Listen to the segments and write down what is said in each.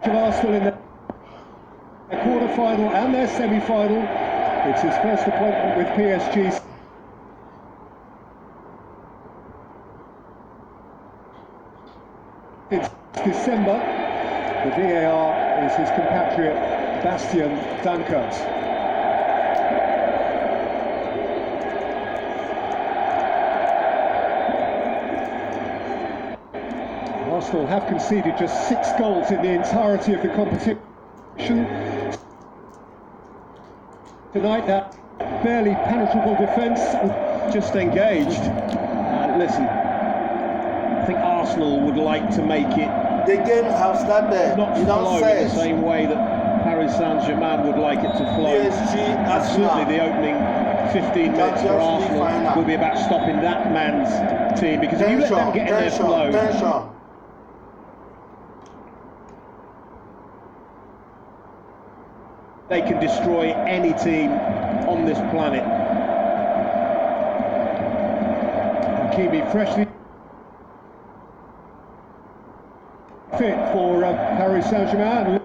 Arsenal in their quarter-final and their semi-final. It's his first appointment with PSG. It's December. The VAR is his compatriot Bastian Dankert. Arsenal have conceded just 6 goals in the entirety of the competition. Tonight, that barely penetrable defence just engaged. Listen, I think Arsenal would like to make it. The game has started. Not flow in the same way that Paris Saint-Germain would like it to flow. PSG, certainly the opening 15 minutes for Arsenal will be about stopping that man's team, because if you let them get in their flow. They can destroy any team on this planet. Hakimi freshly fit for Paris Saint-Germain,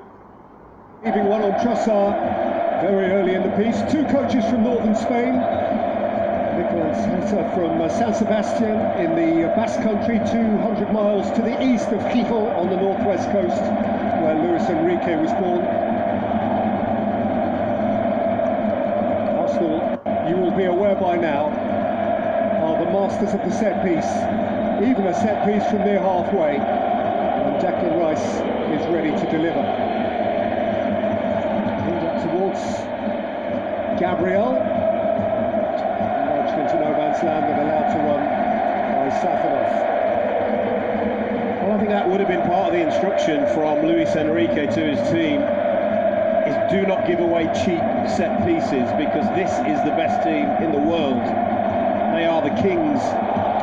leaving one on Trossard very early in the piece. 2 coaches from northern Spain. Nicolas from San Sebastian in the Basque Country, 200 miles to the east of Gijón on the northwest coast, where Luis Enrique was born. You will be aware by now, are the masters of the set piece, even a set piece from near halfway, and Declan Rice is ready to deliver. Pinned up towards Gabriel, nudged into no man's land and allowed to run by Safanov. Well, I think that would have been part of the instruction from Luis Enrique to his team, is do not give away cheap set pieces, because this is the best team in the world. They are the kings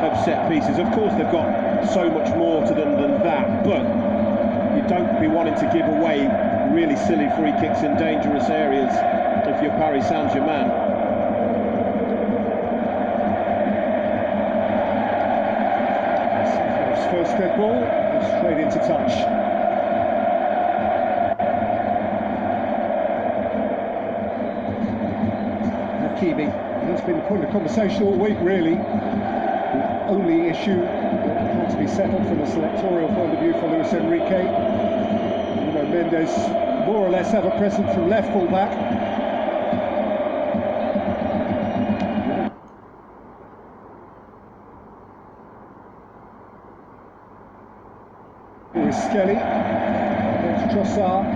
of set pieces. Of course they've got so much more to them than that, but you don't be wanting to give away really silly free kicks in dangerous areas if you're Paris Saint-Germain. His first dead ball, straight into touch. Hakimi has been the point of conversation all week, really. The only issue that had to be settled from a selectorial point of view for Luis Enrique. Mendes more or less ever present from left full back. Here is Skelly against Trossard.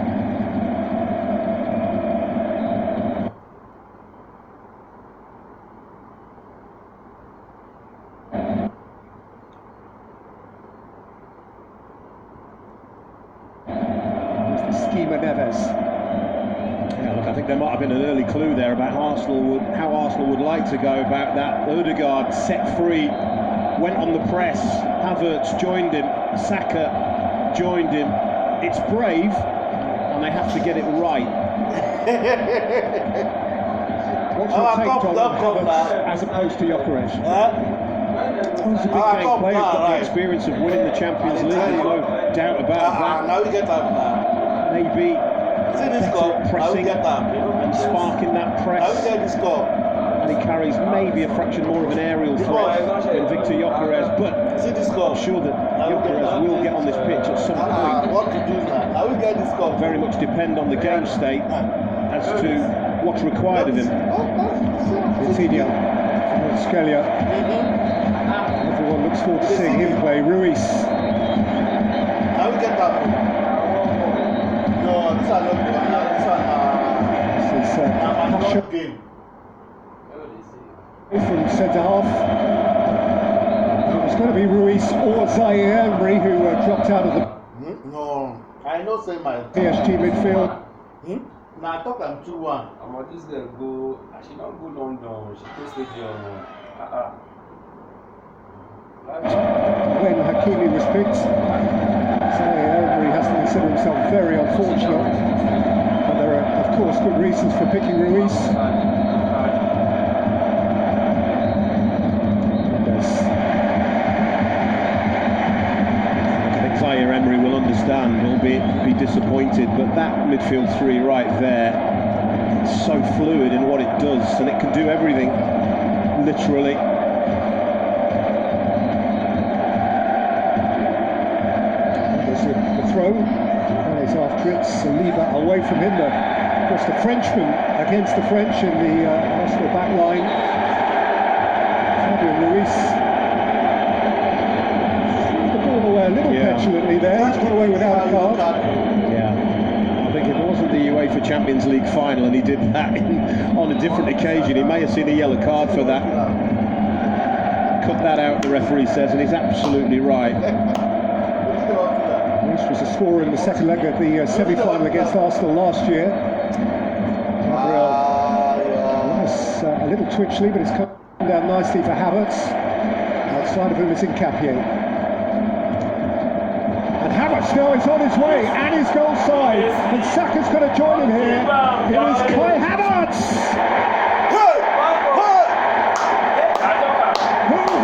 Yeah, look, I think there might have been an early clue there about how Arsenal would like to go about that. Odegaard set free, went on the press, Havertz joined him, Saka joined him. It's brave, and they have to get it right. What's your take on Havertz as opposed to Gyökeres? He's a big game player, he's got the experience of winning the Champions League, there's no doubt about that. Now you get that now. Maybe pressing and sparking that press, and he carries maybe a fraction more of an aerial threat than Victor Gyökeres, but I'm sure that Gyökeres will get on this pitch at some point. What to do now? I will get this goal. Very much depend on the game state as to what's required of him. Vitinha, Skelly. Everyone looks forward to seeing him play. Ruiz. I will get that one. No, this one not This is game. From centre half. It was going to be Ruiz or Zaire Emery who dropped out of the No, I know say my PSG midfield. Now I talk I'm 2-1. I'm this girl go. She don't go London. She plays stadium. When Hakimi was picked, Zaire Emery has to consider himself very unfortunate. And there are, of course, good reasons for picking Ruiz. I think Zaire Emery will understand understand, albeit be disappointed, but that midfield three right there, it's so fluid in what it does, and it can do everything, literally. There's the throw, and he's after it. Saliba away from him. Of course, the Frenchman against the French in the Arsenal back line. Fabio Luis. The ball away a little petulantly there. He's got away without a card. Yeah. I think if it wasn't the UEFA Champions League final and he did that on a different occasion, he may have seen a yellow card for that. Cut that out, the referee says, and he's absolutely right. This was a scorer in the second leg of the semi-final against Arsenal last year. Gabriel was a little twitchy, but it's come down nicely for Havertz. Outside of him is Nkapie. And Havertz now is on his way and his goal side. And Saka's going to join him here. It is Kai Havertz, who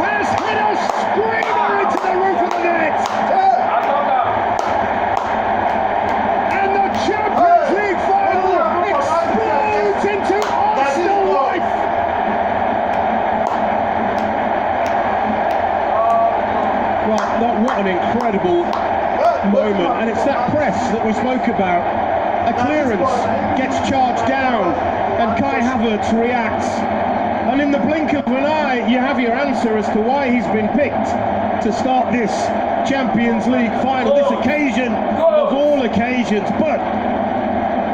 has hit a screamer into the roof of the net. And the Champions League final explodes into Arsenal life. Well, what an incredible moment, and it's that press that we spoke about. A clearance gets charged down, and Kai Havertz reacts, and in the blink of an eye you have your answer as to why he's been picked to start this Champions League final, this occasion of all occasions. But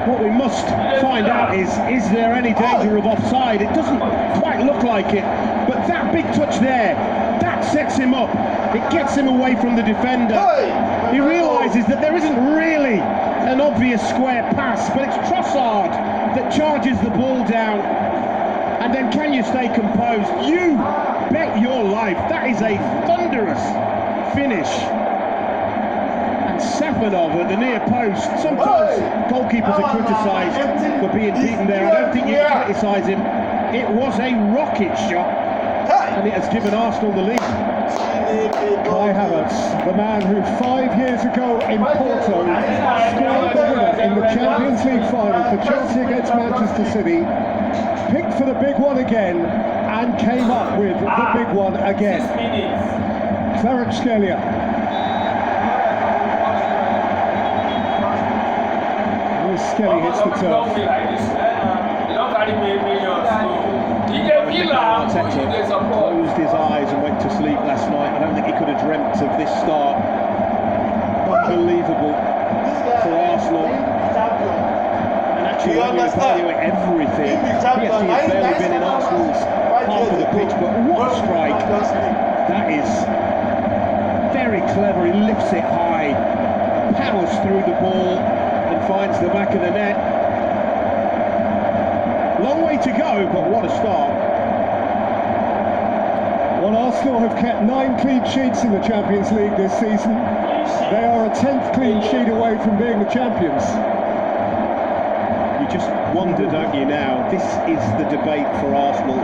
what we must find out is there any danger of offside? It doesn't quite look like it, but that big touch there, that sets him up. It gets him away from the defender. He realises that there isn't really an obvious square pass, but it's Trossard that charges the ball down. And then can you stay composed? You bet your life. That is a thunderous finish. And Safanov at the near post. Sometimes goalkeepers are criticised for being beaten there. I don't think you can criticise him. It was a rocket shot, and it has given Arsenal the lead. Kai Havertz, the man who 5 years ago in Porto scored the winner in the Champions League final for Chelsea against Manchester City, picked for the big one again, and came up with the big one again. Kvaratskhelia. Skelly hits the turf. Arteta closed his eyes and went to sleep last night. I don't think he could have dreamt of this start. Unbelievable for Arsenal. And actually, when you evaluate everything, PSG has barely been in Arsenal's half of the pitch, but what a strike. That is very clever. He lifts it high, powers through the ball, and finds the back of the net. Long way to go, but what a start. Well, Arsenal have kept 9 clean sheets in the Champions League this season. They are a 10th clean sheet away from being the champions. You just wonder, don't you, now, this is the debate for Arsenal.